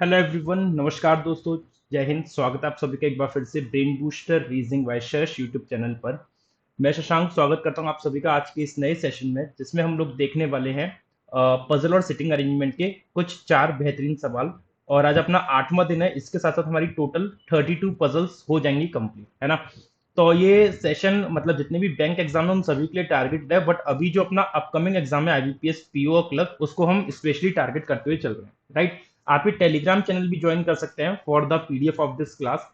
Hello everyone, नमस्कार दोस्तों। जय हिंद। स्वागत है आप सभी का एक बार फिर से brain booster reasoning by Shash YouTube channel पर। मैं शशांक स्वागत करता हूं आप सभी का आज के इस नए सेशन में, जिसमें हम लोग देखने वाले हैं पजल और सिटिंग अरेंजमेंट के कुछ चार बेहतरीन सवाल। और आज अपना 8वां दिन है, इसके साथ साथ हमारी टोटल 32 पजल्स हो जाएंगी कंप्लीट, है ना। तो ये सेशन मतलब जितने भी बैंक एग्जाम है उन सभी के लिए टारगेट है, बट अभी जो अपना अपकमिंग एग्जाम है आईबीपीएस पीओ क्लर्क, उसको हम स्पेशली टारगेट करते हुए चल रहे हैं, राइट। आप ये टेलीग्राम चैनल भी ज्वाइन कर सकते हैं for the PDF of this class.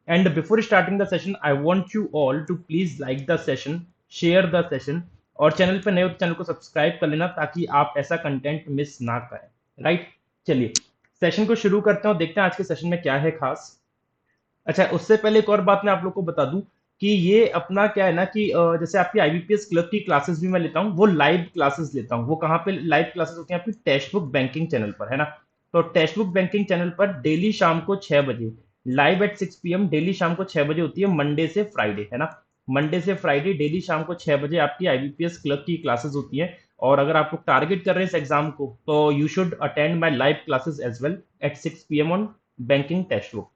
And before starting the session I want you all to please like the session, share the session, और चैनल पर नए हो तो चैनल को सब्सक्राइब कर लेना ताकि आप ऐसा कंटेंट मिस ना करें, राइट। चलिए सेशन को शुरू करते हैं और देखते हैं आज के सेशन में क्या है खास। अच्छा, उससे पहले एक और बात मैं आप लोग को बता दूं कि ये अपना क्या है ना कि जैसे आपकी आईबीपीएस क्लर्क की क्लासेस भी मैं लेता हूँ, वो लाइव क्लासेस लेता हूँ। वो कहाँ पे लाइव क्लासेस होती हैं? आपकी टेक्स्ट बुक बैंकिंग चैनल पर, है ना। तो टेक्स्ट बुक बैंकिंग चैनल पर डेली शाम को 6 बजे, लाइव एट 6 PM, डेली शाम को 6 बजे होती है, मंडे से फ्राइडे, है ना। मंडे से फ्राइडे डेली शाम को 6 बजे आपकी आईबीपीएस क्लर्क की क्लासेस होती हैं। और अगर आप लोग टारगेट कर रहे हैं इस एग्जाम को, तो you should attend my live classes as well at 6 PM on banking text book.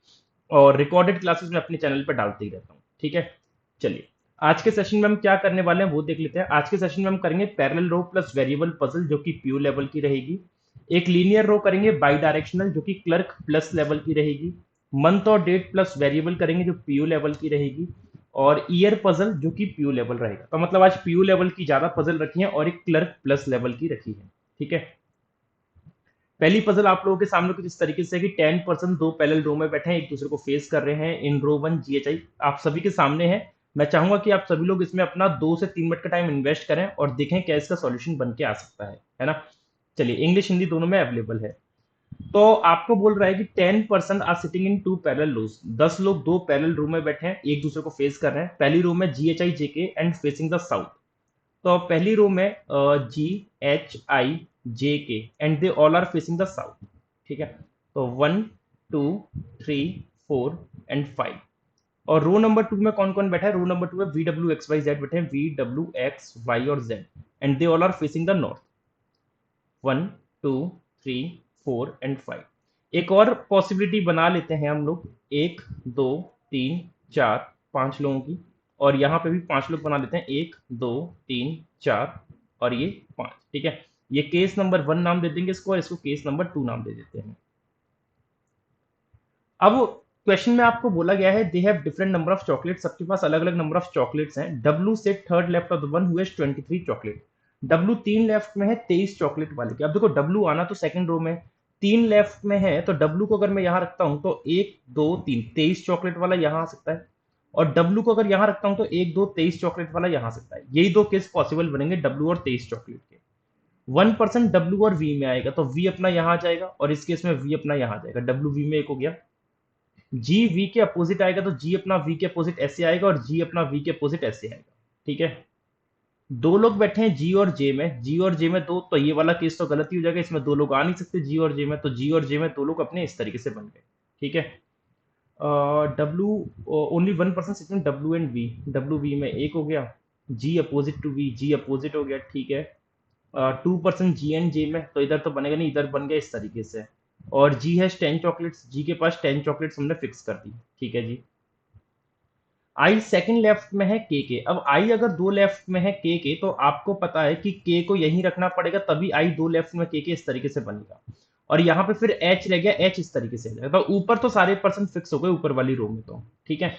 और रिकॉर्डेड क्लासेस मैं अपने चैनल पर डालते ही रहता हूँ, ठीक है। चलिए आज के सेशन में हम क्या करने वाले हैं वो देख लेते हैं। आज के सेशन में हम करेंगे पैरेलल रो प्लस वेरिएबल पजल, जो कि पीयू लेवल की रहेगी। एक लीनियर रो करेंगे बाई डायरेक्शनल, जो कि क्लर्क प्लस लेवल की रहेगी। मंथ और डेट प्लस वेरिएबल करेंगे, जो पीयू लेवल की रहेगी। और ईयर पजल, जो कि पीयू लेवल रहेगा। तो मतलब आज पीयू लेवल की ज्यादा पजल रखी है और एक क्लर्क प्लस लेवल की रखी है, ठीक है। पहली पजल आप लोगों के सामने कुछ इस तरीके से है कि 10% दो पैरेलल रो में बैठे हैं, एक दूसरे को फेस कर रहे हैं इन रो 1 जीएचआई आप सभी के सामने है। मैं चाहूंगा कि आप सभी लोग इसमें अपना 2 से 3 मिनट का टाइम इन्वेस्ट करें और देखें क्या इसका सॉल्यूशन बन के आ सकता है ना। चलिए इंग्लिश हिंदी दोनों में अवेलेबल है। तो आपको बोल रहा है कि 10% are sitting in two parallel rows, 10 लोग दो पैरेलल रो में बैठे हैं, एक दूसरे को फेस कर रहे हैं। पहली रो में G H I J K and facing the south. तो पहली रो में G H I J K and they all are facing the south, ठीक है। तो 1 2 3 4 एंड 5। और रो नंबर 2 में कौन कौन बैठा है? रो नंबर 2 में V W X Y Z बैठे हैं, वी डब्ल्यू एक्स वाई और Z, and they all are facing the north. 1 2 3 4 and 5। एक और पॉसिबिलिटी बना लेते हैं हम लोग, 1 2 3 4 5 लोगों की। और यहाँ पे भी 5 लोग बना लेते हैं, 1 2 3 4 और ये 5, ठीक है। ये केस नंबर 1 नाम दे देंगे इसको, और इसको केस नंबर 2 नाम दे देते हैं। अब क्वेश्चन में आपको बोला गया है they have different number of chocolate, सबके पास अलग अलग नंबर ऑफ चॉकलेट्स हैं। डब्लू से third left of the one who has 23 chocolate. W 3 left में है 23 चॉकलेट वाले के। अब देखो डब्लू आना तो सेकंड रो में, 3 लेफ्ट में है, तो डब्लू को अगर मैं यहां रखता हूं तो 1 2 3 23 चॉकलेट वाला यहां आ सकता है। और डब्लू को अगर यहां रखता हूं तो 1 2 23 चॉकलेट वाला यहां आ सकता है। यही दो केस पॉसिबल बनेंगे डब्लू और 23 चॉकलेट के। 1% डब्लू और वी में आएगा, तो वी अपना यहां आ जाएगा, और इस केस में वी अपना यहां आ जाएगा। डब्लू वी में एक हो गया। जी वी के अपोजिट आएगा, तो जी अपना वी के अपोजिट ऐसे आएगा, और जी अपना वी के अपोजिट ऐसे आएगा, ठीक है। दो लोग बैठे हैं जी और जे में, जी और जे में दो, तो ये वाला केस तो गलत ही हो जाएगा, इसमें दो लोग आ नहीं सकते जी और जे में, तो जी और जे में दो लोग अपने इस तरीके से बन गए, ठीक है। W only 1% sitting W and V, W V में एक हो गया। G opposite to V, G opposite हो गया, ठीक है। 2% जी एंड जे में, तो इधर तो बनेगा नहीं, इधर बन गया इस तरीके से। और जी है 10 चॉकलेट्स, जी के पास 10 चॉकलेट्स हमने फिक्स कर दी, ठीक है जी। आई सेकंड लेफ्ट में है के। अब आई अगर दो लेफ्ट में है के, तो आपको पता है कि के को यहीं रखना पड़ेगा, तभी आई दो लेफ्ट में के इस तरीके से बनेगा। और यहाँ पे फिर एच रह गया, एच इस तरीके से जाएगा, तो ऊपर तो सारे परसेंट फिक्स हो गए ऊपर वाली रो में, तो ठीक है।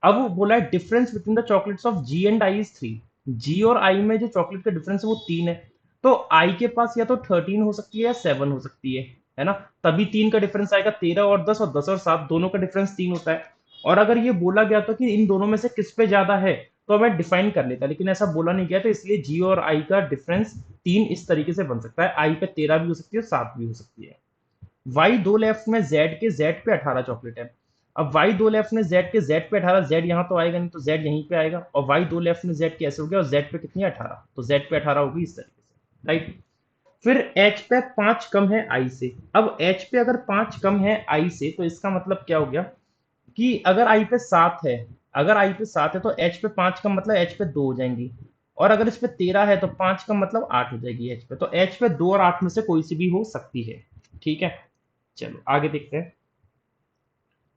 अब वो बोला है difference between the chocolates of G and I is 3। G और आई में जो चॉकलेट का डिफरेंस है वो 3 है। तो आई के पास या तो 13 हो सकती है या 7 हो सकती है ना। तभी 3 का डिफरेंस आएगा, 13 और 10, और 10 और 7 दोनों का डिफरेंस 3 होता है। और अगर ये बोला गया तो कि इन दोनों में से किस पे ज्यादा है, तो मैं डिफाइन कर लेता, लेकिन ऐसा बोला नहीं गया, तो इसलिए जी और आई का डिफरेंस 3 इस तरीके से बन सकता है। आई पे 13 भी हो सकती है, 7 भी हो सकती है। वाई दो लेफ्ट में जेड पे 18 चॉकलेट है। अब वाई दो लेफ्ट में जेड पे 18, जेड यहां तो आएगा नहीं, तो जेड यहीं पे आएगा। और वाई दो लेफ्ट में जेड कैसे हो गया, और जेड पे कितनी है 18, तो जेड पे 18 होगी इस तरीके से, राइट। फिर एच पे 5 कम है आई से। अब एच पे अगर 5 कम है आई से, तो इसका मतलब क्या हो गया कि अगर आई पे 7 है, अगर आई पे 7 है तो एच पे 5 कम मतलब एच पे 2 हो जाएंगी। और अगर इस पे 13 है तो 5 कम मतलब 8 हो जाएगी एच पे, तो एच पे 2 और 8 में से कोई सी भी हो सकती है, ठीक है। चलो आगे देखते हैं।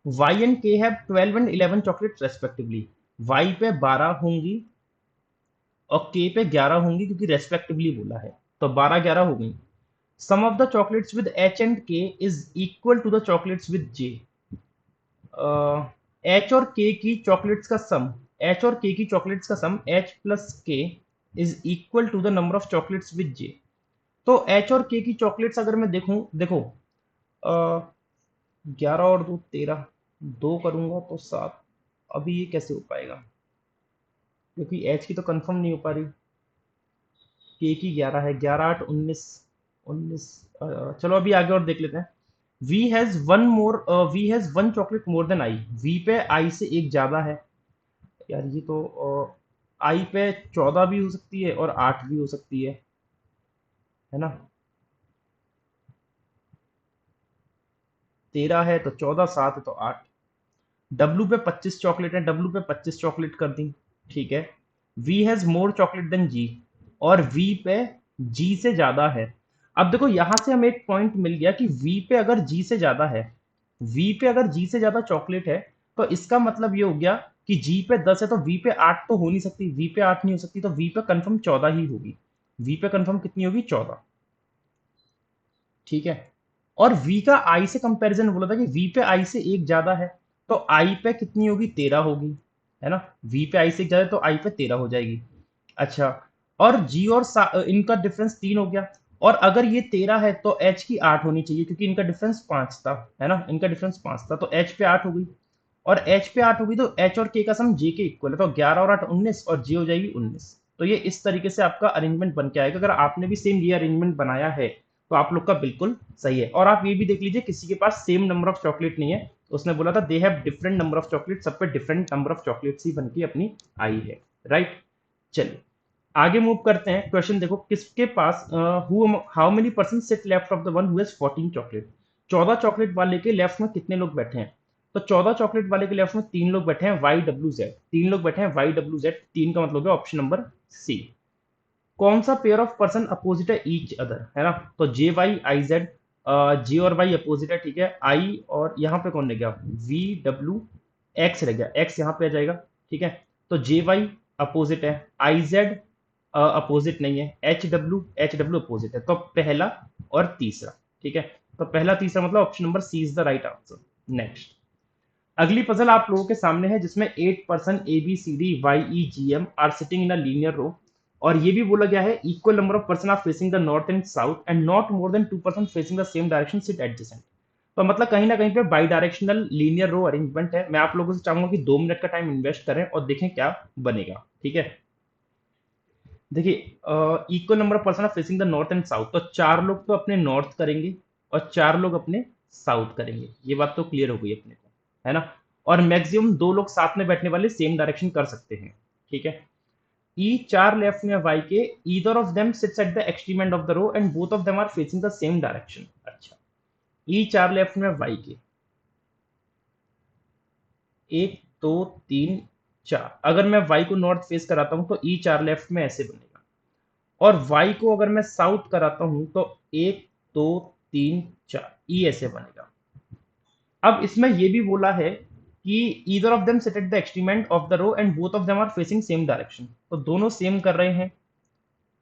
Y and K have 12 and 11 chocolates respectively. Y पे 12 होंगी और K पे 11 होंगी, क्योंकि रेस्पेक्टिवली बोला है, तो 12-11 हो गई। Sum of the chocolates with H and K is equal to the chocolates with J। H और K की चॉकलेट्स का सम, H और K की चॉकलेट्स का sum H plus K is equal to the number of chocolates with J। तो H और K की chocolates अगर मैं देखूं, देखो 11 और 2 13, 2 करूंगा तो 7। अभी ये कैसे हो पाएगा, क्योंकि H की तो कंफर्म नहीं हो पा रही, K की 11 है, 11 8 19 19। चलो अभी आगे और देख लेते हैं। V has one chocolate more than I। V पे I से एक ज्यादा है। यार ये तो I पे 14 भी हो सकती है और 8 भी हो सकती है ना। 13 है तो 14, 7 है तो 8। W पे 25 चॉकलेट है, W पे 25 चॉकलेट कर दी, ठीक है। V has more chocolate than G, और V पे G से ज्यादा है। अब देखो यहां से हमें एक पॉइंट मिल गया कि V पे अगर G से ज्यादा है, V पे अगर G से ज्यादा चॉकलेट है, तो इसका मतलब ये हो गया कि G पे 10 है तो V पे 8 तो हो नहीं सकती, V पे 8 नहीं हो सकती, तो V पे कंफर्म 14 ही होगी। V पे कंफर्म कितनी होगी, 14, ठीक है। और V का I से कंपैरिजन बोला था कि V पे I से एक ज्यादा है, तो I पे कितनी होगी, 13 होगी, है ना। V पे I से एक ज्यादा है तो I पे 13 हो जाएगी। अच्छा, और G और इनका डिफरेंस 3 हो गया, और अगर ये 13 है तो H की 8 होनी चाहिए, क्योंकि इनका डिफरेंस 5 था, है ना, इनका डिफरेंस 5 था, तो H पे 8 हो गई। और H पे 8 होगी तो H और K का सम J के इक्वल है, तो 11 और 8 19, और J हो जाएगी 19। तो ये इस तरीके से आपका अरेंजमेंट बन के आएगा। अगर आपने भी सेम ये अरेंजमेंट बनाया है तो आप लोग का बिल्कुल सही है। और आप ये भी देख लीजिए, किसी के पास सेम नंबर ऑफ चॉकलेट नहीं है, उसने बोला था they have different number of chocolate, सब पे डिफरेंट नंबर ऑफ चॉकलेट्स ही बन के अपनी आई है, राइट। चलिए आगे मूव करते हैं। क्वेश्चन देखो, किसके पास how many person sit left of the one who has 14 chocolate. 14 chocolate वाले के लेफ्ट में कितने लोग बैठे हैं, तो 14 चॉकलेट वाले के लेफ्ट में 3 लोग बैठे हैं, वाई डब्ल्यू जेड, 3 लोग बैठे हैं वाई डब्ल्यू जेड, 3 का मतलब है ऑप्शन नंबर सी। कौन सा पेयर ऑफ पर्सन अपोजिट है ईच अदर, है ना, तो जे वाई आई जेड, जे और वाई अपोजिट है, ठीक है। आई और यहाँ पे कौन रह गया, वी डब्ल्यू, एक्स रह गया, एक्स यहाँ पे आ जाएगा, ठीक है। तो जे वाई अपोजिट है, आई जेड अपोजिट नहीं है, एच डब्ल्यू अपोजिट है, तो पहला और तीसरा, ठीक है। तो पहला तीसरा मतलब option number C is the right answer. Next, अगली पजल आप लोगों के सामने है, जिसमें 8 person A B C D Y E G M are sitting in a linear row, और ये भी बोला गया है equal number of person are facing the north and south and not more than 2 person facing the same direction sit adjacent. तो मतलब कहीं ना कहीं पे by directional linear row arrangement है। मैं आप लोगों से चाहूंगा कि 2 मिनट का टाइम इन्वेस्ट करें और देखें क्या बनेगा, ठीक है। देखिए equal number of person are facing the north and south, तो 4 लोग तो अपने नॉर्थ करेंगे और 4 लोग अपने साउथ करेंगे, ये बात तो क्लियर हो गई अपने को, है ना। और मैक्सिमम 2 लोग साथ में बैठने वाले सेम डायरेक्शन कर सकते हैं, ठीक है। ई 4 लेफ्ट में वाई के, either of them sits at the extreme end of the row and both of them are facing the same direction. अच्छा, ई 4 लेफ्ट में वाई के, 1 2 3 4, अगर मैं वाई को नॉर्थ फेस कराता हूं तो ई 4 लेफ्ट में ऐसे बनेगा, और y को अगर मैं साउथ कराता हूं तो 1 2 3 4 ई ऐसे बनेगा। अब इसमें ये भी बोला है कि either of them sit at the extreme end of the row and both of them are facing same direction, तो दोनों सेम कर रहे हैं,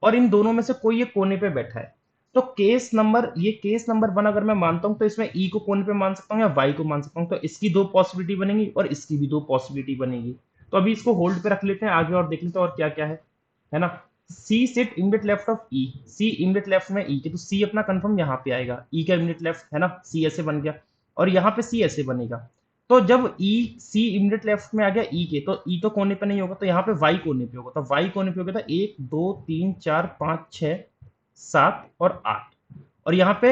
और इन दोनों में से कोई एक कोने पे बैठा है। तो केस नंबर 1 अगर मैं मानता हूं तो इसमें ई को कोने पे मान सकता हूं या वाई को मान सकता हूं, तो इसकी 2 पॉसिबिलिटी बनेगी और इसकी भी 2 पॉसिबिलिटी बनेगी। तो अभी इसको होल्ड पे रख लेते हैं, आगे और देख लेते हैं और क्या क्या है ना। C sit immediate left of E, C immediate left में ई के, तो सी अपना कंफर्म यहाँ पे आएगा, ई का इमिडिएट लेफ्ट, है ना, सी ऐसे बन गया, और यहाँ पे सी ऐसे बनेगा। तो जब ई सी इमिडिएट लेफ्ट में आ गया ई के, तो ई तो कोने पे नहीं होगा, तो यहाँ पे वाई कोने पे होगा, तो वाई कोने पे होगा तो 1 2 3 4 5 6 7 और 8, और यहाँ पे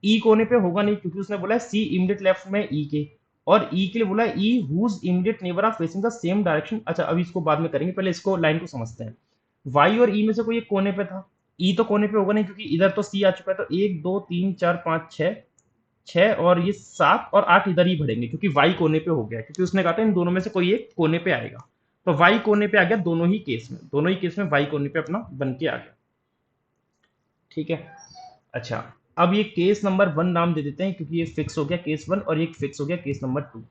ई कोने पे होगा नहीं, क्योंकि उसने बोला है सी इमिडिएट लेफ्ट में ई के, और ई के लिए बोला है E whose immediate neighbour are facing the same direction. अच्छा, अभी इसको बाद में करेंगे, पहले इसको लाइन को समझते हैं। वाई और ई में से कोई एक कोने पे था, ई तो कोने पे होगा नहीं क्योंकि इधर तो सी आ चुका है, तो 1 2 3 4 5 6 6 और ये 7 और 8 इधर ही बढ़ेंगे, क्योंकि वाई कोने पे हो गया है, क्योंकि उसने कहा था इन दोनों में से कोई एक कोने पे आएगा, तो वाई कोने पे आ गया दोनों ही केस में वाई कोने पे अपना बन के आ गया, ठीक है। अच्छा, अब ये केस नंबर 1 नाम दे देते हैं क्योंकि ये फिक्स हो गया केस 1 और ये फिक्स हो गया केस नंबर 2।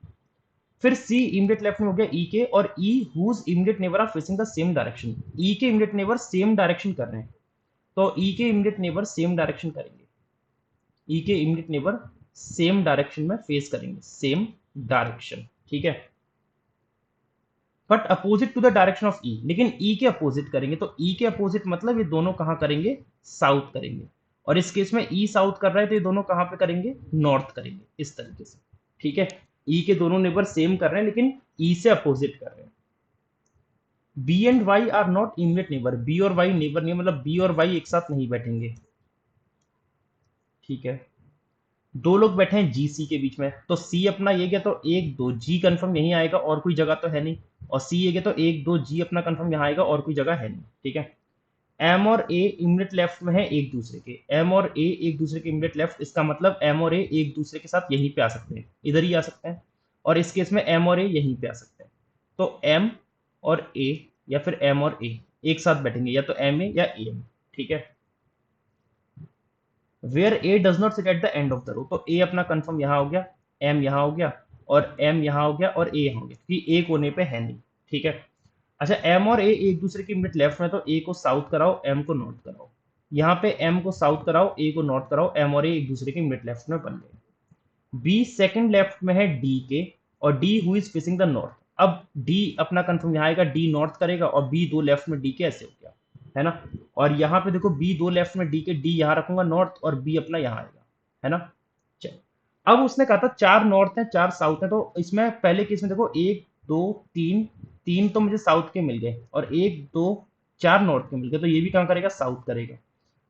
फिर सी इमीडिएट लेफ्ट में हो गया ई के, और E whose immediate neighbour are facing the same direction. E के इमीडिएट नेबर सेम डायरेक्शन कर रहे हैं, तो ई के इमीडिएट नेबर सेम डायरेक्शन करेंगे। ई के इमीडिएट नेबर सेम डायरेक्शन में फेस करेंगे, सेम डायरेक्शन, ठीक है। But opposite to the direction of E, लेकिन ई के अपोजिट करेंगे, तो ई के अपोजिट मतलब ये दोनों कहां करेंगे, साउथ करेंगे। और इस केस में ई साउथ कर रहा है तो ये दोनों कहां पे करेंगे, नॉर्थ करेंगे, इस तरीके से, ठीक है। ई के दोनों नेबर सेम कर रहे हैं लेकिन ई से अपोजिट कर रहे हैं। B and Y are not immediate neighbour, B और वाई नेबर नहीं, मतलब बी और वाई एक साथ नहीं बैठेंगे, ठीक है। दो लोग बैठे हैं जी सी के बीच में, तो सी अपना ये गया तो एक दो, जी कंफर्म यहीं आएगा और कोई जगह तो है नहीं, और सी ये गया तो एक दो, जी अपना कंफर्म यहाँ आएगा और कोई जगह है नहीं, ठीक है। एम और ए इमीडिएट लेफ्ट में है एक दूसरे के, एम और ए एक दूसरे के इमीडिएट लेफ्ट, इसका मतलब एम और ए एक दूसरे के साथ यहीं पे आ सकते हैं, इधर ही आ सकते हैं, और इस केस में एम और ए यहीं पे आ सकते हैं। तो एम और ए या फिर एम और ए एक साथ बैठेंगे, या तो एम ए या ए एम, ठीक है। Where A does not sit at the end of the row, तो ए अपना कंफर्म यहाँ हो गया, एम यहाँ हो गया, और एम यहाँ हो गया, और ए यहाँ हो गया, क्योंकि ए कोने पे है नहीं, ठीक है। अच्छा, एम और ए एक दूसरे के मिनट लेफ्ट में, तो ए को साउथ कराओ, एम को नॉर्थ कराओ। यहाँ पे एम को साउथ कराओ, ए को नॉर्थ कराओ, एम और ए एक दूसरे के मिनट लेफ्ट में बन गए। बी सेकंड लेफ्ट में है डी के, और D who is facing the north. अब डी अपना कंफर्म यहाँ आएगा, डी नॉर्थ करेगा, और बी दो लेफ्ट में डी के, ऐसे हो गया, है ना। और यहाँ पे देखो बी दो लेफ्ट में डी के, डी यहाँ रखूंगा नॉर्थ, और बी अपना यहाँ आएगा, है ना। चल, अब उसने कहा था चार नॉर्थ है चार साउथ है, तो इसमें पहले केस में देखो एक दो तीन, तीन तो मुझे साउथ के मिल गए, और एक दो चार नॉर्थ के मिल गए, तो ये भी कहाँ करेगा, साउथ करेगा।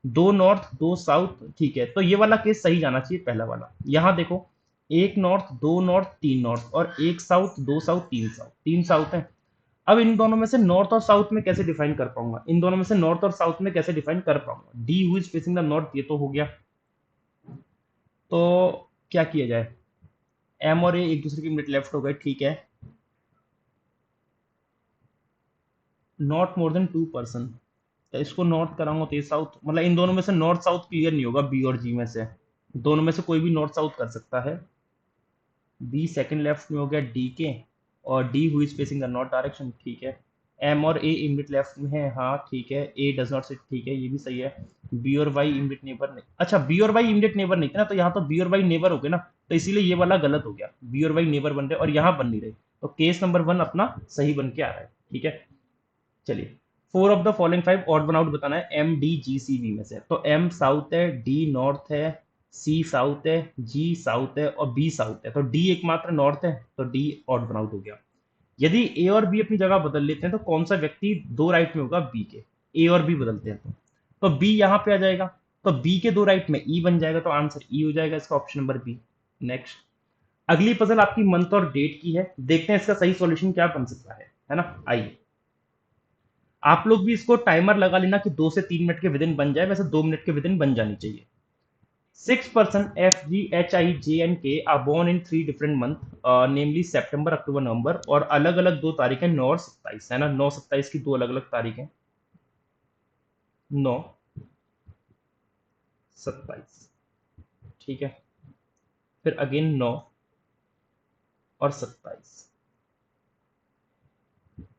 दो नॉर्थ दो साउथ, ठीक है, तो ये वाला केस सही जाना चाहिए पहला वाला। यहाँ देखो एक नॉर्थ दो नॉर्थ तीन नॉर्थ, और एक साउथ दो साउथ तीन साउथ, तीन साउथ है। अब इन दोनों में से नॉर्थ और साउथ में कैसे डिफाइन कर पाऊंगा, इन दोनों में से नॉर्थ और साउथ में कैसे डिफाइन कर पाऊंगा, D who is facing the north, ये तो हो गया। तो क्या किया जाए, एम और ए एक दूसरे के मिड लेफ्ट हो गए, ठीक है। नॉट मोर देन 2%, तो इसको नॉर्थ कराऊंगा तो ये साउथ, मतलब इन दोनों में से नॉर्थ साउथ क्लियर नहीं होगा, बी और जी में से दोनों में से कोई भी नॉर्थ साउथ कर सकता है। बी सेकंड लेफ्ट में हो गया डी के, और D who is facing the north direction, ठीक है। एम और ए इमिडिएट लेफ्ट में है, हाँ ठीक है, ए डज नॉट सिट, ठीक है, ये भी सही है। बी और वाई इमिडिएट नेबर नहीं, अच्छा बी और वाई इमिडिएट नेबर नहीं थे ना, तो यहाँ तो बी और वाई नेबर हो गए ना, तो इसीलिए ये वाला गलत हो गया, बी और वाई नेबर बन रहे और यहाँ बन नहीं रहे, तो केस नंबर 1 अपना सही बन के आ रहा है, ठीक है। चलिए, four of the following five odd one out बताना है M D G C B में से, तो एम साउथ है, डी नॉर्थ है, सी साउथ है, जी साउथ है, और बी साउथ है, तो डी एकमात्र नॉर्थ है, तो डी ऑड वन आउट हो गया। यदि ए और बी अपनी जगह बदल लेते हैं तो कौन सा व्यक्ति दो राइट में होगा बी के, ए और बी बदलते हैं तो बी यहाँ पे आ जाएगा, तो बी के दो राइट में ई बन जाएगा, तो आंसर ई हो जाएगा इसका, ऑप्शन नंबर बी। नेक्स्ट, अगली पजल आपकी मंथ और डेट की है, देखते हैं इसका सही सॉल्यूशन क्या बन सकता है ना। आइए, आप लोग भी इसको टाइमर लगा लेना कि 2 से 3 मिनट के विदिन बन जाए, वैसे 2 मिनट के विदिन बन जानी चाहिए। 6 person F, G, H, I, J and K are born in 3 different month, namely September, October, November, और अलग अलग दो तारीख है 9 और 27, है ना, 9 27 की दो अलग अलग तारीख है, 9 27, ठीक है। फिर अगेन 9 और 27,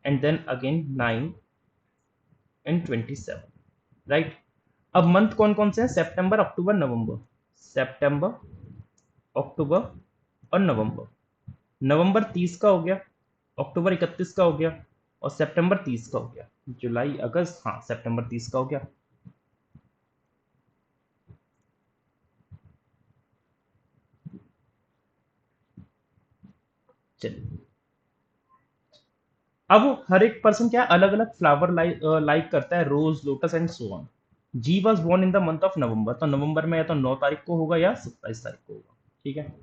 and then again 9 and 27, right. अब मंथ कौन कौन से हैं, सितंबर अक्टूबर नवंबर, सितंबर अक्टूबर और नवंबर। नवंबर 30 का हो गया, अक्टूबर 31 का हो गया, और सितंबर 30 का हो गया। जुलाई अगस्त, हाँ सितंबर 30 का हो गया। चलिए, अब हर एक पर्सन क्या अलग अलग फ्लावर लाइक करता है, rose lotus and so on. G was born in the month of November, तो नवंबर में या तो 9 तारीख को होगा या 27 तारीख को होगा, ठीक है।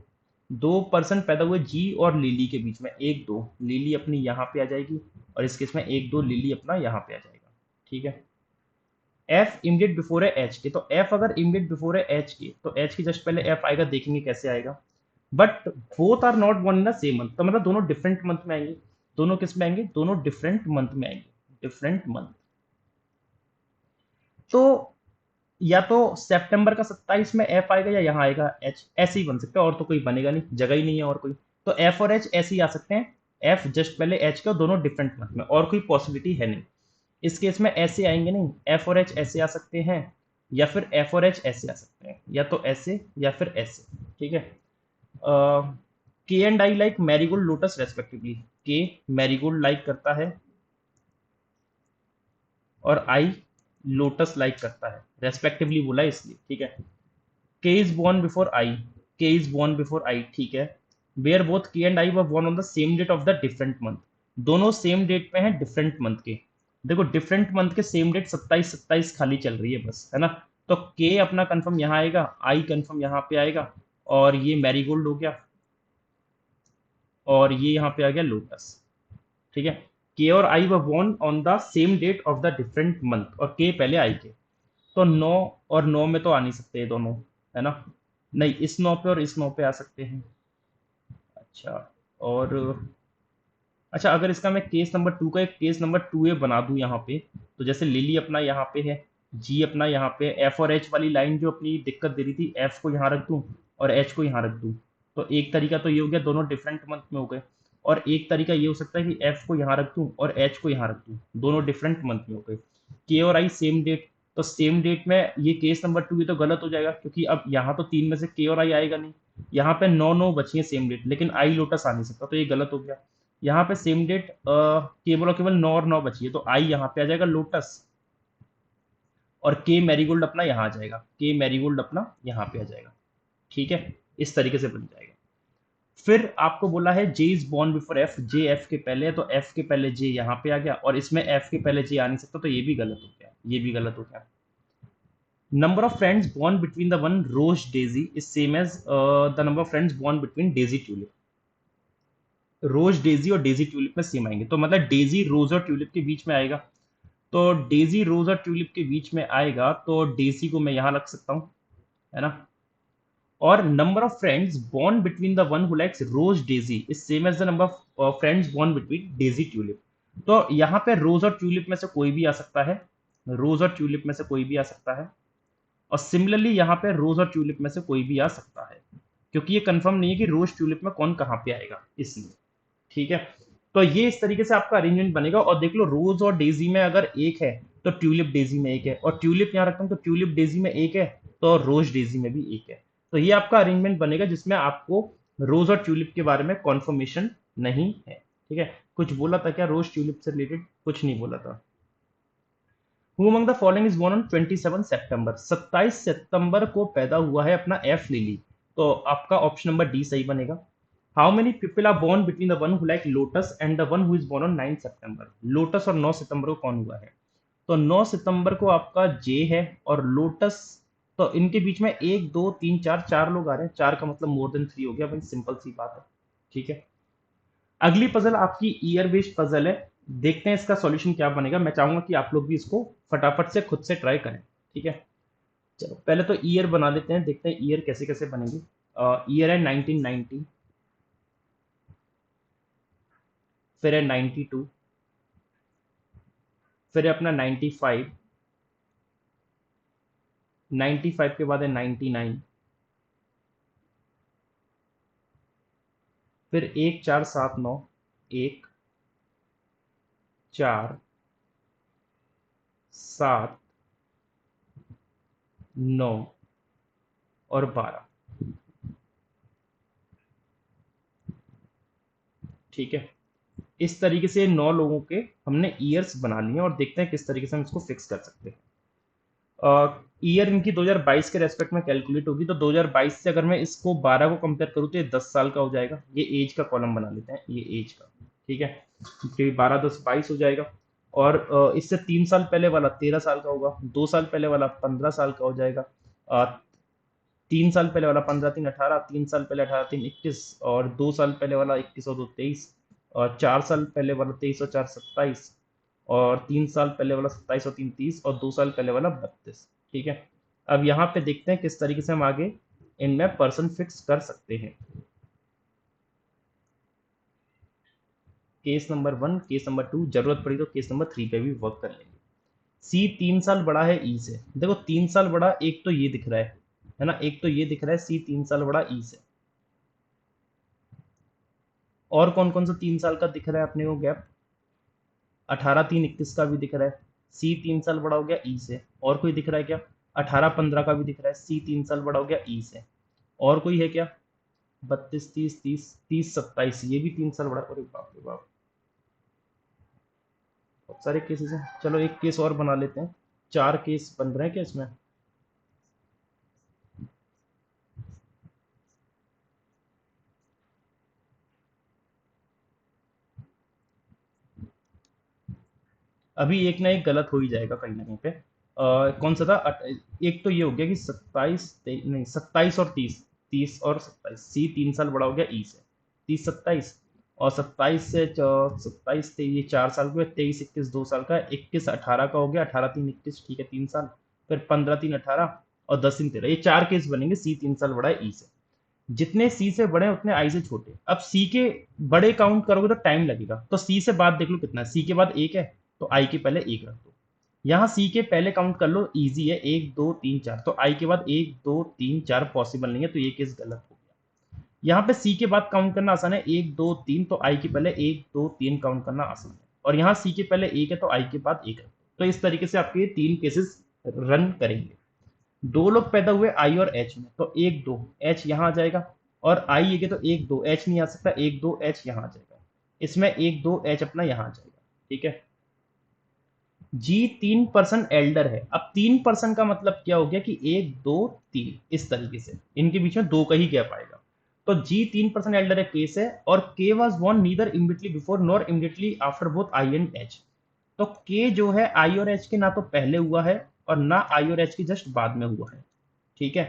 दो पर्सन पैदा हुए जी और लिली के बीच में, एक दो, लिली अपनी यहाँ पे आ जाएगी, और इस केस में एक दो, लिली अपना यहाँ पे आ जाएगा, ठीक है। एफ इमीडिएट बिफोर है एच के, तो एफ अगर इमीडिएट बिफोर है एच के, तो एच के जस्ट पहले एफ आएगा, देखेंगे कैसे आएगा। But both are not one in the same month, तो मतलब दोनों डिफरेंट मंथ में आएंगे, दोनों किस में आएंगे, दोनों डिफरेंट मंथ में आएंगे, डिफरेंट मंथ। तो या तो सितंबर का 27 में एफ आएगा या यहाँ आएगा एच, ऐसे ही बन सकता है, और तो कोई बनेगा नहीं, जगह ही नहीं है और कोई। तो एफ और एच ऐसे ही आ सकते हैं, एफ जस्ट पहले एच का, दोनों डिफरेंट मंथ में, और कोई पॉसिबिलिटी है नहीं। इस केस में ऐसे आएंगे नहीं, एफ और एच ऐसे आ सकते हैं, या फिर एफ और एच ऐसे आ सकते हैं, या तो ऐसे या फिर ऐसे। ठीक है। के and I like marigold lotus respectively. के मैरीगोल्ड लाइक करता है और आई लोटस लाइक करता है, रेस्पेक्टिवली बोला है इसलिए। ठीक है। के इज बोर्न बिफोर आई, के इज बोर्न बिफोर आई, ठीक है। Where both K and I were born on the same date of the different month. दोनों सेम डेट पे हैं डिफरेंट मंथ के। देखो डिफरेंट मंथ के सेम डेट 27 खाली चल रही है बस, है ना। तो के अपना कंफर्म यहाँ आएगा, आई कंफर्म यहाँ पे आएगा, और ये मैरीगोल्ड हो गया, और ये यहाँ पे आ गया लोटस। ठीक है। के और I were born on the same date of the different month, और के पहले आई के। तो 9 और 9 में तो आ नहीं सकते ये दोनों, है ना। नहीं, इस 9 पे और इस 9 पे आ सकते हैं। अच्छा, और अच्छा, अगर इसका मैं केस नंबर 2 का एक केस नंबर 2A बना दूं यहाँ पे, तो जैसे लिली अपना यहाँ पे है, जी अपना यहाँ पे, एफ और एच वाली लाइन जो अपनी दिक्कत दे रही थी, एफ को यहाँ रख दूं और एच को यहाँ रख दूं। तो एक तरीका तो ये हो गया, दोनों डिफरेंट मंथ में हो गए। और एक तरीका ये हो सकता है कि एफ को यहाँ रख दूं और एच को यहाँ रख दूं, दोनों डिफरेंट मंथ में हो गए। के और आई सेम डेट, तो सेम डेट में ये केस नंबर 2 ये तो गलत हो जाएगा, क्योंकि अब यहाँ तो 3 में से के और आई आएगा नहीं। यहाँ पे 9 9 बची है सेम डेट, लेकिन आई लोटस आ नहीं सकता, तो ये गलत हो गया। यहाँ पे सेम डेट केवल और केवल 9 और 9 बची है, तो आई यहाँ पे आ जाएगा लोटस, और के मैरीगोल्ड अपना यहाँ आ जाएगा, के मैरीगोल्ड अपना यहाँ पे आ जाएगा। ठीक है, इस तरीके से बन जाएगा। फिर आपको बोला है J is born before F, J F के पहले है, तो एफ के पहले जे यहाँ पे आ गया, और इसमें एफ के पहले जे आ नहीं सकता, तो ये भी गलत हो गया, ये भी गलत हो गया। Number of friends born between the one rose daisy is same as the number of friends born between daisy tulip. Rose daisy और डेजी ट्यूलिप में सेम आएंगे, तो मतलब डेजी रोज और ट्यूलिप के बीच में आएगा, तो डेजी रोज और ट्यूलिप के बीच में आएगा, तो डेजी को मैं यहां रख सकता हूं, है ना। और number of friends born between the one who likes rose daisy is same as the number of friends born between daisy tulip. तो यहाँ पे रोज और ट्यूलिप में से कोई भी आ सकता है, रोज और ट्यूलिप में से कोई भी आ सकता है, और सिमिलरली यहाँ पे रोज और ट्यूलिप में से कोई भी आ सकता है, क्योंकि ये कंफर्म नहीं है कि रोज ट्यूलिप में कौन कहाँ पे आएगा, इसलिए। ठीक है। तो ये इस तरीके से आपका अरेंजमेंट बनेगा, और देख लो रोज और डेजी में अगर एक है तो ट्यूलिप डेजी में एक है, और ट्यूलिप यहाँ रखता हूँ तो ट्यूलिप डेजी में एक है, तो रोज डेजी में भी एक है। तो ये आपका अरेंजमेंट बनेगा जिसमें आपको रोज और ट्यूलिप के बारे में कॉन्फर्मेशन नहीं है। ठीक है। कुछ बोला था क्या रोज ट्यूलिप से रिलेटेड? कुछ नहीं बोला था। Who among the following is born on 27 सितंबर? 27 सितंबर को पैदा हुआ है अपना एफ लिली, तो आपका ऑप्शन नंबर डी सही बनेगा। How many people are born between the one who like lotus and the one who is born on 9 September? Lotus और 9 सितंबर को कौन हुआ है? तो 9 सितंबर को आपका जे है और लोटस, तो इनके बीच में 1 2 3 4 4 लोग आ रहे हैं, 4 का मतलब मोर देन 3 हो गया भाई, सिंपल सी बात है। ठीक है। अगली पजल आपकी ईयर बेस्ड पजल है, देखते हैं इसका सॉल्यूशन क्या बनेगा। मैं चाहूंगा कि आप लोग भी इसको फटाफट से खुद से ट्राई करें। ठीक है। चलो पहले तो ईयर बना लेते हैं, देखते हैं ईयर कैसे कैसे बनेंगे। ईयर है 1990, फिर है 92, फिर है अपना 95, 95 के बाद है 99, फिर 1479, 1 4 7 9 और 12। ठीक है। इस तरीके से 9 लोगों के हमने ईयर्स बना लिए, और देखते हैं किस तरीके से हम इसको फिक्स कर सकते हैं। ईयर इनकी 2022 के रेस्पेक्ट में कैलकुलेट होगी, तो 2022 से अगर मैं इसको 12 को कंपेयर करूँ तो ये 10 साल का हो जाएगा। ये एज का कॉलम बना लेते हैं, ये एज का। ठीक है। क्योंकि 12 10 22 हो जाएगा, और इससे 3 साल पहले वाला 13 साल का होगा, 2 साल पहले वाला 15 साल का हो जाएगा, 3 साल पहले वाला 15 3 18, 3 साल पहले 18 3 21, और 2 साल पहले वाला 21 और 2 23, और 4 साल पहले वाला 23 और 4 27, और 3 साल पहले वाला 27 और 3 30, और 2 साल पहले वाला 32। ठीक है। अब यहाँ पे देखते हैं किस तरीके से हम आगे इनमें पर्सन फिक्स कर सकते हैं। केस नंबर 1, केस नंबर 2, जरूरत पड़ी तो केस नंबर 3 पे भी वर्क कर लेंगे। सी 3 साल बड़ा है ई से। देखो 3 साल बड़ा एक तो ये दिख रहा है ना, एक तो ये दिख रहा है सी 3 साल बड़ा ई से। और कौन कौन सा 3 साल का दिख रहा है अपने को गैप? 18, 3, 21 का भी दिख रहा है, सी 3 साल बड़ा हो गया ई से। और कोई दिख रहा है क्या? 18, 15 का भी दिख रहा है, सी 3 साल बड़ा हो गया ई से। और कोई है क्या? 32, 30, 30, 30, 27, ये भी 3 साल बड़ा। अरे बाप रे बाप, बहुत सारे केसेस हैं। चलो एक केस और बना लेते हैं, 4 केस बन रहे हैं क्या इसमें? अभी एक ना एक गलत हो ही जाएगा कहीं ना कहीं पे। कौन सा था? एक तो ये हो गया कि 27, नहीं 27 और 30, 30 और 27, सी 3 साल बड़ा हो गया ई से। 30, 27, और 27 से ये 4 साल के हुए, 23, 21 2 साल का, 21, 18 का हो गया, 18, 3, 21, ठीक है 3 साल। फिर 15, 3, 18 और 10, 3, 13, ये 4 केस बनेंगे सी 3 साल बड़ा है ई से। जितने सी से बड़े हैं उतने आई से छोटे। अब सी के बड़े काउंट करोगे तो टाइम लगेगा, तो सी से बाद देख लो कितना है, सी के बाद एक है तो आई के पहले एक रख दो। यहाँ सी के पहले काउंट कर लो, इजी है, 1, 2, 3, 4, तो आई के बाद 1, 2, 3, 4 पॉसिबल नहीं है, तो ये केस गलत हो गया। यहाँ पे सी के बाद काउंट करना आसान है, 1, 2, 3, तो आई के पहले 1, 2, 3 काउंट करना आसान है। और यहाँ सी के पहले एक है तो आई के बाद एक रख दो। तो इस तरीके से आपके ये 3 केसेस रन करेंगे। दो लोग पैदा हुए आई और एच में, तो 1, 2 एच यहाँ आ जाएगा। और आई एक है तो 1, 2 एच नहीं आ सकता, 1, 2 एच यहाँ आ जाएगा। इसमें 1, 2 एच अपना यहाँ आ जाएगा, ठीक है। जी 3 पर्सन एल्डर है। अब 3 पर्सन का मतलब क्या हो गया कि 1, 2, 3, इस तरीके से इनके बीच में 2 का ही गैप आएगा। तो जी 3 पर्सन एल्डर है के से, और के was born neither immediately before nor immediately after both I and H. तो के जो है आई और एच के ना तो पहले हुआ है और ना आई और एच के जस्ट बाद में हुआ है, ठीक है।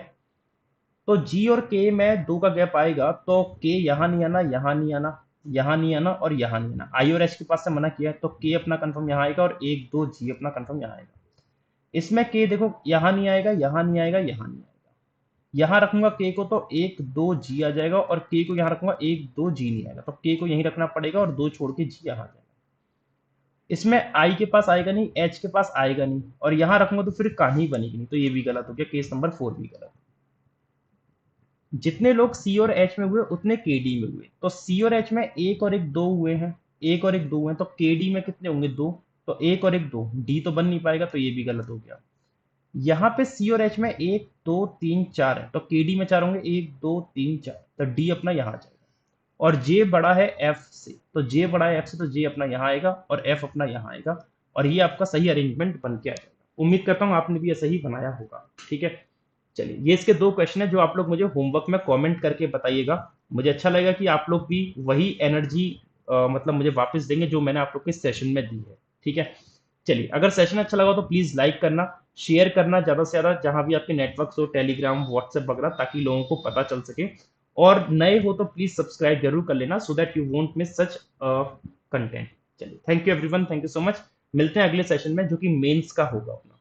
तो जी और के में 2 का गैप आएगा, तो के यहाँ नहीं आना, यहाँ नहीं आना, यहाँ नहीं आना और यहाँ नहीं आना। आई और एच के पास से मना किया है, तो के अपना कंफर्म यहाँ आएगा और 1, 2 जी अपना कंफर्म यहाँ आएगा। इसमें के देखो यहाँ नहीं आएगा, यहाँ नहीं आएगा, यहाँ नहीं आएगा। यहाँ रखूंगा के को तो 1, 2 जी आ जाएगा, और के को यहाँ रखूंगा 1, 2 जी नहीं आएगा, तो के को यहीं रखना पड़ेगा और 2 छोड़ के जी यहाँ आ जाएगा। इसमें आई के पास आएगा नहीं, एच के पास आएगा नहीं, और यहां रखूंगा तो फिर कहानी बनेगी नहीं, तो ये भी गलत हो गया, केस नंबर 4 भी गलत। जितने लोग सी और एच में हुए उतने के डी में हुए, तो सी और एच में एक और एक दो हुए हैं, एक और एक दो हुए हैं, तो के डी में कितने होंगे? 2, तो एक और एक दो, डी तो बन नहीं पाएगा, तो ये भी गलत हो गया। यहाँ पे सी और एच में 1, 2, 3, 4 है, तो के डी में 4 होंगे, 1, 2, 3, 4, तो डी अपना यहाँ आ जाएगा। और जे बड़ा है एफ से, तो जे बड़ा है एफ से, तो जे अपना यहाँ आएगा और एफ अपना यहाँ आएगा, और ये आपका सही अरेंजमेंट बन के आ जाएगा। उम्मीद करता हूँ आपने भी ऐसा ही बनाया होगा, ठीक है। चलिए, ये इसके 2 क्वेश्चन है जो आप लोग मुझे होमवर्क में कमेंट करके बताइएगा। मुझे अच्छा लगेगा कि आप लोग भी वही एनर्जी मतलब मुझे वापस देंगे जो मैंने आप लोग के सेशन में दी है, ठीक है। चलिए, अगर सेशन अच्छा लगा तो प्लीज लाइक करना, शेयर करना ज्यादा से ज्यादा जहां भी आपके नेटवर्क्स हो, टेलीग्राम, व्हाट्सएप वगैरह, ताकि लोगों को पता चल सके। और नए हो तो प्लीज सब्सक्राइब जरूर कर लेना, so that you won't miss such content. चलिए, thank you everyone, thank you so much. मिलते हैं अगले सेशन में जो कि मेंस का होगा अपना।